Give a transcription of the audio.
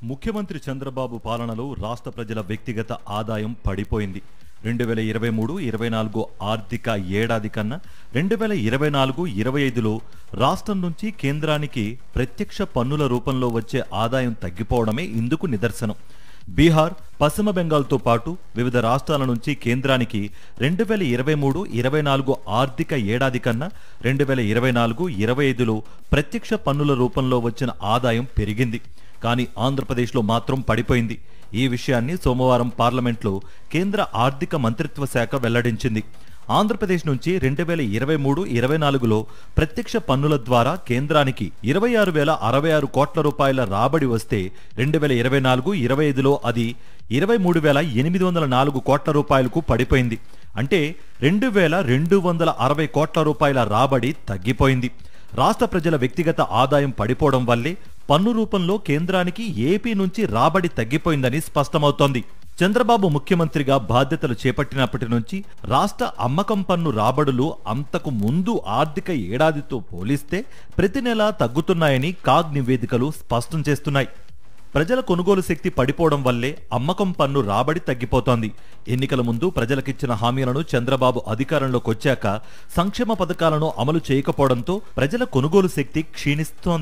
ముఖ్యమంత్రి చంద్రబాబు పాలనలో రాష్ట్ర ప్రజల వ్యక్తిగత ఆదాయం పడిపోయింది. 2023-24 ఆర్థిక ఏడాది కన్నా 2024-25లో రాష్ట్రం నుంచి కేంద్రానికి ప్రత్యక్ష పన్నుల రూపంలో వచ్చే ఆదాయం తగ్గిపోవడమే ఇందుకు నిదర్శనం. బీహార్, పశ్చిమ బెంగాల్తో పాటు వివిధ రాష్ట్రాల నుంచి కేంద్రానికి 2023-24 ఆర్థిక ఏడాది కన్నా 2024-25లో ప్రత్యక్ష పన్నుల రూపంలో వచ్చిన ఆదాయం పెరిగింది. కానీ ఆంధ్రప్రదేశ్లో మాత్రం పడిపోయింది. ఈ విషయాన్ని సోమవారం పార్లమెంట్లో కేంద్ర ఆర్థిక మంత్రిత్వ శాఖ వెల్లడించింది. ఆంధ్రప్రదేశ్ నుంచి 2023-24లో ప్రత్యక్ష పన్నుల ద్వారా కేంద్రానికి 26,066 కోట్ల రూపాయల రాబడి వస్తే 2024-25లో అది 23,804 కోట్ల రూపాయలకు పడిపోయింది. అంటే 2,260 కోట్ల రూపాయల రాబడి తగ్గిపోయింది. రాష్ట్ర ప్రజల వ్యక్తిగత ఆదాయం పడిపోవడం వల్లే పన్ను రూపంలో కేంద్రానికి ఏపీ నుంచి రాబడి తగ్గిపోయిందని స్పష్టమవుతోంది. చంద్రబాబు ముఖ్యమంత్రిగా బాధ్యతలు చేపట్టినప్పటి నుంచి రాష్ట్ర అమ్మకం పన్ను రాబడులు అంతకు ముందు ఆర్థిక ఏడాదితో పోలిస్తే ప్రతి నెలా తగ్గుతున్నాయని కాగ్ నివేదికలు స్పష్టం చేస్తున్నాయి. ప్రజల కొనుగోలు శక్తి పడిపోవడం వల్లే అమ్మకం పన్ను రాబడి తగ్గిపోతోంది. ఎన్నికల ముందు ప్రజలకిచ్చిన హామీలను చంద్రబాబు అధికారంలోకి వచ్చాక సంక్షేమ పథకాలను అమలు చేయకపోవడంతో ప్రజల కొనుగోలు శక్తి క్షీణిస్తోంది.